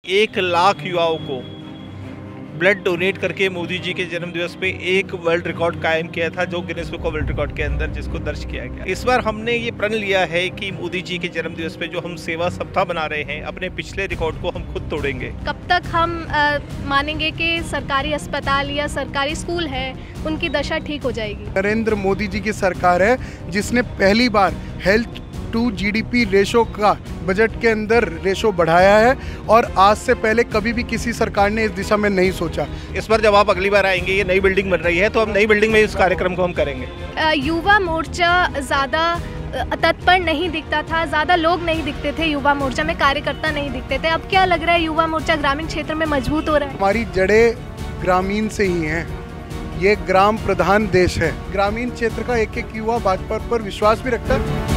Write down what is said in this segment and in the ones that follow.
1 लाख युवाओं को blood donate करके मोदी जी के जन्मदिवस पे एक वर्ल्ड रिकॉर्ड कायम किया था, जो Guinness book of world record के अंदर जिसको दर्ज किया गया। इस बार हमने ये प्रण लिया है कि मोदी जी के जन्मदिवस पे जो हम सेवा सप्ताह बना रहे हैं, अपने पिछले रिकॉर्ड को हम खुद तोड़ेंगे। कब तक हम मानेंगे कि सरकारी अस्पताल या सरकारी स्कूल है उनकी दशा ठीक हो जाएगी? नरेंद्र मोदी जी की सरकार है जिसने पहली बार हेल्थ टू जीडीपी रेशो का बजट के अंदर रेशो बढ़ाया है और आज से पहले कभी भी किसी सरकार ने इस दिशा में नहीं सोचा। इस बार जब आप अगली बार आएंगे, ये नई बिल्डिंग बन रही है, तो हम नई बिल्डिंग में इस कार्यक्रम को हम करेंगे। युवा मोर्चा ज़्यादा तत्पर नहीं दिखता था, ज़्यादा लोग नहीं दिखते थे युवा मोर्चा में, कार्यकर्ता नहीं दिखते थे। अब क्या लग रहा है युवा मोर्चा ग्रामीण क्षेत्र में मजबूत हो रहा है? हमारी जड़ें ग्रामीण से ही हैं, ये ग्राम प्रधान देश है। ग्रामीण क्षेत्र का एक एक युवा भाजपा पर विश्वास भी रखता है।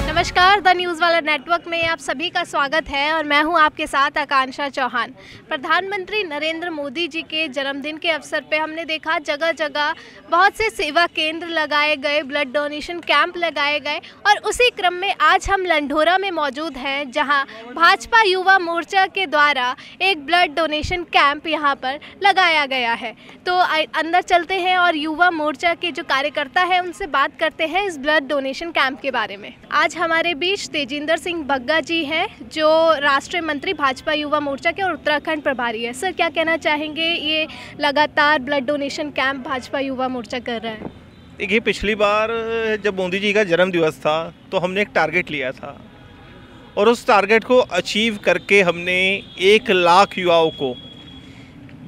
नमस्कार, द न्यूज़ वाला नेटवर्क में आप सभी का स्वागत है और मैं हूं आपके साथ आकांक्षा चौहान। प्रधानमंत्री नरेंद्र मोदी जी के जन्मदिन के अवसर पे हमने देखा जगह जगह बहुत से सेवा केंद्र लगाए गए, ब्लड डोनेशन कैंप लगाए गए और उसी क्रम में आज हम लंढोरा में मौजूद हैं, जहां भाजपा युवा मोर्चा के द्वारा एक ब्लड डोनेशन कैंप यहां पर लगाया गया है। तो अंदर चलते हैं और युवा मोर्चा के जो कार्यकर्ता हैं उनसे बात करते हैं इस ब्लड डोनेशन कैंप के बारे में। आज हमारे बीच तेजिंदर सिंह बग्गा जी हैं, जो राष्ट्रीय मंत्री भाजपा युवा मोर्चा के और उत्तराखंड प्रभारी है। सर, क्या कहना चाहेंगे, ये लगातार blood donation camp Bhajpa Yuva Morcha कर रहा है? देखिए, पिछली बार जब मोदी जी का जन्मदिवस था तो हमने एक टारगेट लिया था और उस टारगेट को अचीव करके हमने 1 लाख युवाओं को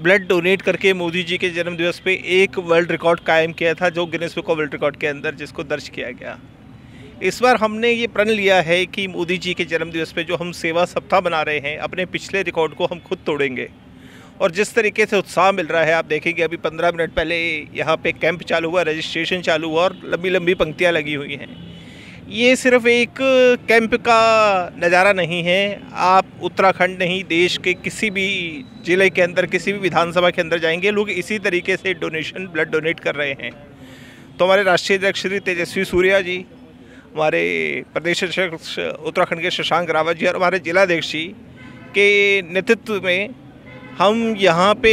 ब्लड डोनेट करके मोदी जी के जन्मदिवस पे एक वर्ल्ड रिकॉर्ड कायम किया था, जो Guinness book of world record के अंदर जिसको दर्ज किया गया। इस बार हमने ये प्रण लिया है कि मोदी जी के जन्मदिवस पे जो हम सेवा सप्ताह बना रहे हैं, अपने पिछले रिकॉर्ड को हम खुद तोड़ेंगे। और जिस तरीके से उत्साह मिल रहा है, आप देखेंगे अभी 15 मिनट पहले यहाँ पे कैंप चालू हुआ, रजिस्ट्रेशन चालू हुआ और लंबी लंबी पंक्तियाँ लगी हुई हैं। ये सिर्फ एक कैंप का नज़ारा नहीं है। आप उत्तराखंड नहीं, देश के किसी भी ज़िले के अंदर, किसी भी विधानसभा के अंदर जाएंगे, लोग इसी तरीके से ब्लड डोनेट कर रहे हैं। तो हमारे राष्ट्रीय अध्यक्ष श्री तेजस्वी सूर्या जी, हमारे प्रदेश अध्यक्ष उत्तराखंड के शशांक रावत जी और हमारे जिलाध्यक्ष जी के नेतृत्व में हम यहाँ पे,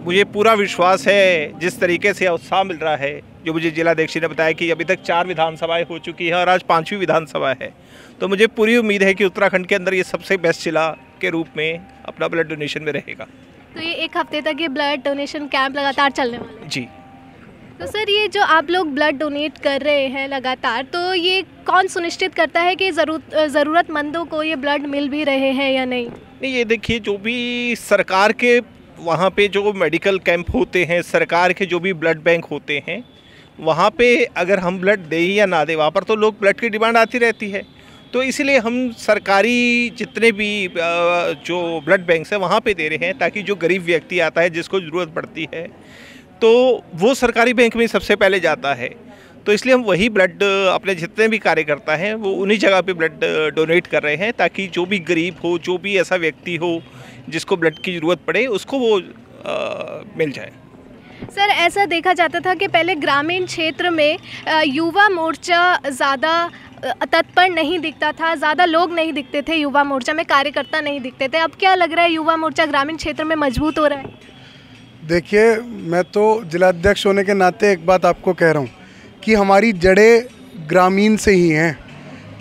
मुझे पूरा विश्वास है जिस तरीके से उत्साह मिल रहा है, जो मुझे जिलाध्यक्ष जी ने बताया कि अभी तक 4 विधानसभाएं हो चुकी है और आज 5वीं विधानसभा है, तो मुझे पूरी उम्मीद है कि उत्तराखंड के अंदर ये सबसे बेस्ट जिला के रूप में अपना ब्लड डोनेशन में रहेगा। तो ये 1 हफ्ते तक ये ब्लड डोनेशन कैंप लगातार चलने वाला है? जी। तो सर, ये जो आप लोग ब्लड डोनेट कर रहे हैं लगातार, तो ये कौन सुनिश्चित करता है कि ज़रूरतमंदों को ये ब्लड मिल भी रहे हैं या नहीं? नहीं, ये देखिए, जो भी सरकार के वहाँ पे जो मेडिकल कैंप होते हैं, सरकार के जो भी ब्लड बैंक होते हैं, वहाँ पे अगर हम ब्लड दें या ना दें, वहाँ पर तो लोग ब्लड की डिमांड आती रहती है। तो इसलिए हम सरकारी जितने भी जो ब्लड बैंक्स हैं वहाँ पे दे रहे हैं, ताकि जो गरीब व्यक्ति आता है, जिसको ज़रूरत पड़ती है, तो वो सरकारी बैंक में सबसे पहले जाता है। तो इसलिए हम वही ब्लड, अपने जितने भी कार्यकर्ता हैं वो उन्हीं जगह पे ब्लड डोनेट कर रहे हैं, ताकि जो भी गरीब हो, जो भी ऐसा व्यक्ति हो जिसको ब्लड की ज़रूरत पड़े, उसको वो मिल जाए। सर, ऐसा देखा जाता था कि पहले ग्रामीण क्षेत्र में युवा मोर्चा ज़्यादा तत्पर नहीं दिखता था, ज़्यादा लोग नहीं दिखते थे युवा मोर्चा में, कार्यकर्ता नहीं दिखते थे। अब क्या लग रहा है, युवा मोर्चा ग्रामीण क्षेत्र में मजबूत हो रहा है? देखिए, मैं तो जिलाध्यक्ष होने के नाते एक बात आपको कह रहा हूँ कि हमारी जड़ें ग्रामीण से ही हैं,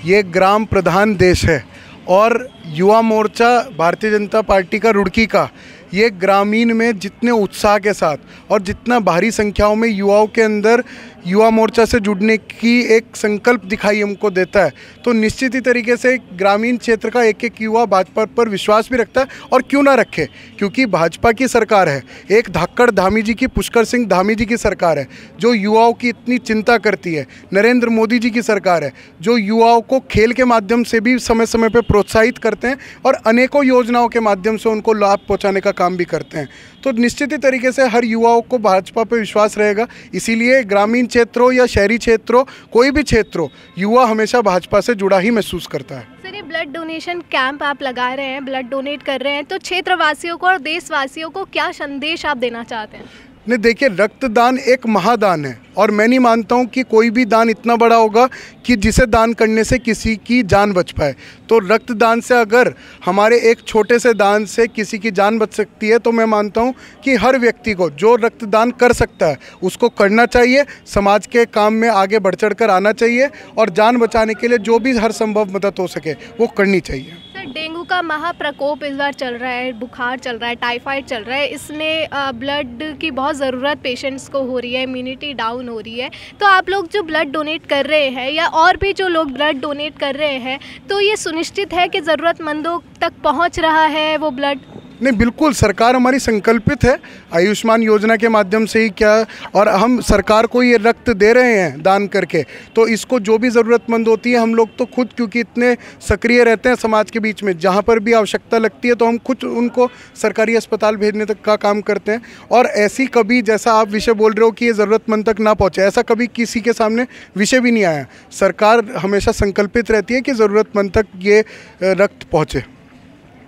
ये ग्राम प्रधान देश है और युवा मोर्चा भारतीय जनता पार्टी का रुड़की का ये ग्रामीण में जितने उत्साह के साथ और जितना भारी संख्याओं में युवाओं के अंदर युवा मोर्चा से जुड़ने की एक संकल्प दिखाई हमको देता है, तो निश्चित ही तरीके से ग्रामीण क्षेत्र का एक एक युवा भाजपा पर विश्वास भी रखता है। और क्यों ना रखे, क्योंकि भाजपा की सरकार है, एक धाकड़ धामी जी की, पुष्कर सिंह धामी जी की सरकार है जो युवाओं की इतनी चिंता करती है। नरेंद्र मोदी जी की सरकार है जो युवाओं को खेल के माध्यम से भी समय समय पर प्रोत्साहित करते हैं और अनेकों योजनाओं के माध्यम से उनको लाभ पहुँचाने का काम भी करते हैं। तो निश्चित ही तरीके से हर युवाओं को भाजपा पर विश्वास रहेगा। इसीलिए ग्रामीण क्षेत्र हो या शहरी क्षेत्र हो, कोई भी क्षेत्र हो, युवा हमेशा भाजपा से जुड़ा ही महसूस करता है। सर, ये ब्लड डोनेशन कैंप आप लगा रहे हैं, ब्लड डोनेट कर रहे हैं, तो क्षेत्रवासियों को और देशवासियों को क्या संदेश आप देना चाहते हैं? नहीं, देखिए रक्तदान एक महादान है और मैं नहीं मानता हूँ कि कोई भी दान इतना बड़ा होगा कि जिसे दान करने से किसी की जान बच पाए। तो रक्तदान से अगर हमारे एक छोटे से दान से किसी की जान बच सकती है तो मैं मानता हूँ कि हर व्यक्ति को जो रक्तदान कर सकता है उसको करना चाहिए, समाज के काम में आगे बढ़ चढ़ कर आना चाहिए और जान बचाने के लिए जो भी हर संभव मदद हो सके वो करनी चाहिए। सर, डेंगू का महाप्रकोप इस बार चल रहा है, बुखार चल रहा है, टाइफाइड चल रहा है, इसमें ब्लड की बहुत ज़रूरत पेशेंट्स को हो रही है, इम्यूनिटी डाउन हो रही है। तो आप लोग जो ब्लड डोनेट कर रहे हैं या और भी जो लोग ब्लड डोनेट कर रहे हैं, तो ये सुनिश्चित है कि ज़रूरतमंदों तक पहुंच रहा है वो ब्लड? नहीं, बिल्कुल सरकार हमारी संकल्पित है आयुष्मान योजना के माध्यम से ही क्या, और हम सरकार को ये रक्त दे रहे हैं दान करके, तो इसको जो भी ज़रूरतमंद होती है हम लोग तो खुद, क्योंकि इतने सक्रिय रहते हैं समाज के बीच में, जहाँ पर भी आवश्यकता लगती है तो हम खुद उनको सरकारी अस्पताल भेजने तक का काम करते हैं। और ऐसी कभी, जैसा आप विषय बोल रहे हो कि ये ज़रूरतमंद तक ना पहुँचे, ऐसा कभी किसी के सामने विषय भी नहीं आया। सरकार हमेशा संकल्पित रहती है कि ज़रूरतमंद तक ये रक्त पहुँचे।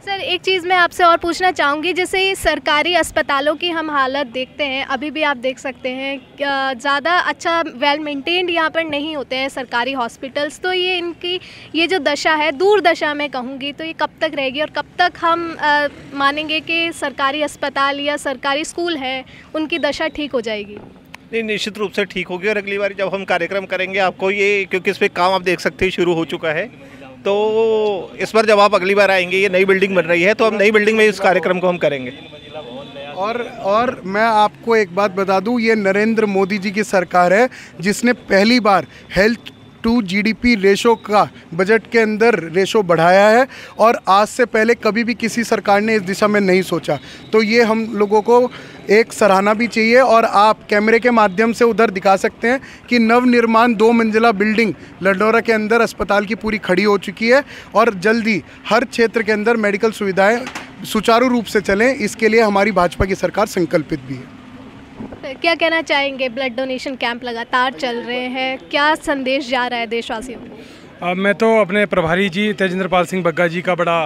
सर, एक चीज़ मैं आपसे और पूछना चाहूँगी, जैसे सरकारी अस्पतालों की हम हालत देखते हैं, अभी भी आप देख सकते हैं ज़्यादा अच्छा वेल मेंटेन्ड यहाँ पर नहीं होते हैं सरकारी हॉस्पिटल्स। तो ये इनकी ये जो दशा है, दूर दशा मैं कहूँगी, तो ये कब तक रहेगी और कब तक हम मानेंगे कि सरकारी अस्पताल या सरकारी स्कूल है उनकी दशा ठीक हो जाएगी? नहीं, निश्चित रूप से ठीक होगी और अगली बार जब हम कार्यक्रम करेंगे आपको ये, क्योंकि इस पर काम आप देख सकते हैं शुरू हो चुका है, तो इस पर जब आप अगली बार आएंगे, ये नई बिल्डिंग बन रही है तो हम नई बिल्डिंग में इस कार्यक्रम को हम करेंगे। और मैं आपको एक बात बता दूं, ये नरेंद्र मोदी जी की सरकार है जिसने पहली बार हेल्थ टू जीडीपी रेशो का बजट के अंदर रेशो बढ़ाया है और आज से पहले कभी भी किसी सरकार ने इस दिशा में नहीं सोचा। तो ये हम लोगों को एक सराहना भी चाहिए। और आप कैमरे के माध्यम से उधर दिखा सकते हैं कि नवनिर्माण 2 मंजिला बिल्डिंग लडनौरा के अंदर अस्पताल की पूरी खड़ी हो चुकी है और जल्दी हर क्षेत्र के अंदर मेडिकल सुविधाएं सुचारू रूप से चलें, इसके लिए हमारी भाजपा की सरकार संकल्पित भी है। क्या कहना चाहेंगे? ब्लड डोनेशन कैंप लगातार चल रहे हैं, क्या संदेश जा रहा है देशवासियों को? मैं तो अपने प्रभारी जी तेजेंद्र पाल सिंह बग्गा जी का बड़ा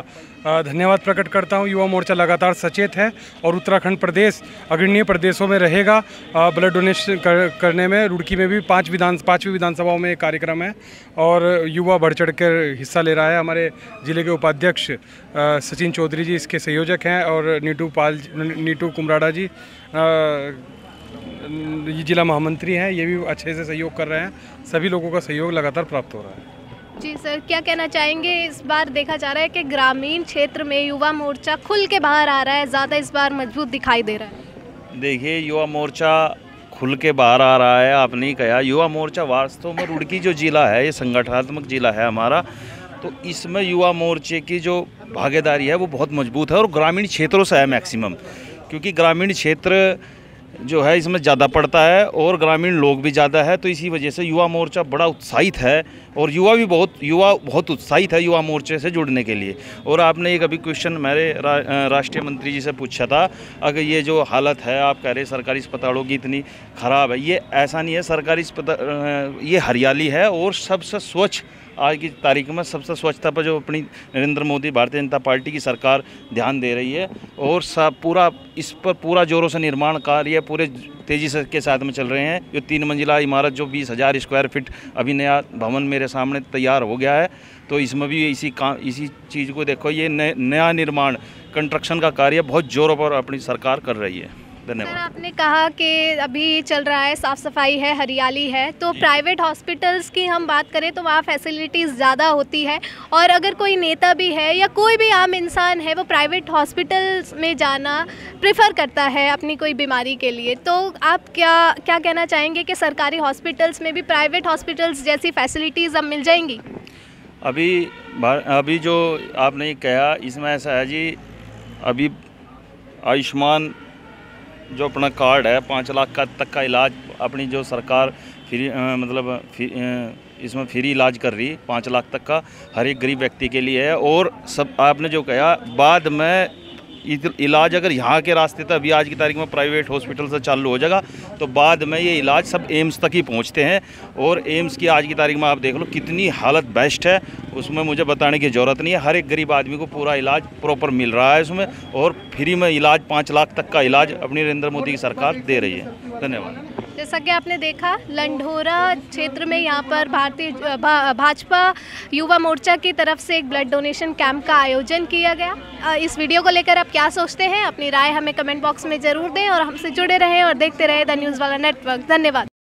धन्यवाद प्रकट करता हूं। युवा मोर्चा लगातार सचेत है और उत्तराखंड प्रदेश अग्रणीय प्रदेशों में रहेगा ब्लड डोनेशन करने में। रुड़की में भी 5वीं विधानसभाओं में एक कार्यक्रम है और युवा बढ़ चढ़ कर हिस्सा ले रहा है। हमारे ज़िले के उपाध्यक्ष सचिन चौधरी जी इसके संयोजक हैं और नीटू कुमराड़ा जी ये जिला महामंत्री हैं, ये भी अच्छे से सहयोग कर रहे हैं। सभी लोगों का सहयोग लगातार प्राप्त हो रहा है। जी सर, क्या कहना चाहेंगे? इस बार देखा जा रहा है कि ग्रामीण क्षेत्र में युवा मोर्चा खुल के बाहर आ रहा है, ज़्यादा इस बार मजबूत दिखाई दे रहा है। देखिए, युवा मोर्चा खुल के बाहर आ रहा है, आपने ही कहा। युवा मोर्चा वास्तव में रुड़की जो जिला है, ये संगठनात्मक जिला है हमारा, तो इसमें युवा मोर्चे की जो भागीदारी है वो बहुत मजबूत है और ग्रामीण क्षेत्रों से है मैक्सिमम, क्योंकि ग्रामीण क्षेत्र जो है इसमें ज़्यादा पड़ता है और ग्रामीण लोग भी ज़्यादा है। तो इसी वजह से युवा मोर्चा बड़ा उत्साहित है और युवा बहुत उत्साहित है युवा मोर्चे से जुड़ने के लिए। और आपने एक अभी क्वेश्चन मेरे राष्ट्रीय मंत्री जी से पूछा था, अगर ये जो हालत है आप कह रहे सरकारी अस्पतालों की इतनी ख़राब है, ये ऐसा नहीं है। सरकारी अस्पताल ये हरियाली है और सबसे स्वच्छ, आज की तारीख में सबसे स्वच्छता पर जो अपनी नरेंद्र मोदी भारतीय जनता पार्टी की सरकार ध्यान दे रही है और सब इस पर पूरा जोरों से निर्माण कार्य पूरे तेज़ी से के साथ में चल रहे हैं। जो 3 मंजिला इमारत जो 20,000 स्क्वायर फीट अभी नया भवन मेरे सामने तैयार हो गया है, तो इसमें भी इसी चीज़ को देखो, ये नया निर्माण कंस्ट्रक्शन का कार्य बहुत जोरों पर अपनी सरकार कर रही है। धन्यवाद। सर, आपने कहा कि अभी चल रहा है, साफ़ सफाई है, हरियाली है, तो प्राइवेट हॉस्पिटल्स की हम बात करें तो वहाँ फैसिलिटीज़ ज़्यादा होती है और अगर कोई नेता भी है या कोई भी आम इंसान है वो प्राइवेट हॉस्पिटल्स में जाना प्रेफर करता है अपनी कोई बीमारी के लिए, तो आप क्या कहना चाहेंगे कि सरकारी हॉस्पिटल्स में भी प्राइवेट हॉस्पिटल्स जैसी फैसिलिटीज़ अब मिल जाएंगी? अभी जो आपने कहा इसमें ऐसा है जी, अभी आयुष्मान जो अपना कार्ड है 5 लाख तक का इलाज अपनी जो सरकार इसमें फ्री इलाज कर रही, 5 लाख तक का हर एक गरीब व्यक्ति के लिए है। और सब आपने जो कहा बाद में इलाज अगर यहाँ के रास्ते तक अभी आज की तारीख में प्राइवेट हॉस्पिटल से चालू हो जाएगा तो बाद में ये इलाज सब एम्स तक ही पहुँचते हैं। और एम्स की आज की तारीख में आप देख लो कितनी हालत बेस्ट है, उसमें मुझे बताने की ज़रूरत नहीं है। हर एक गरीब आदमी को पूरा इलाज प्रॉपर मिल रहा है उसमें, और फ्री में इलाज 5 लाख तक का इलाज अपनी नरेंद्र मोदी की सरकार दे रही है। धन्यवाद। जैसा कि आपने देखा लंढोरा क्षेत्र में यहाँ पर भाजपा युवा मोर्चा की तरफ से एक ब्लड डोनेशन कैंप का आयोजन किया गया। इस वीडियो को लेकर आप क्या सोचते हैं, अपनी राय हमें कमेंट बॉक्स में ज़रूर दें और हमसे जुड़े रहें और देखते रहें द न्यूज़ वाला नेटवर्क। धन्यवाद।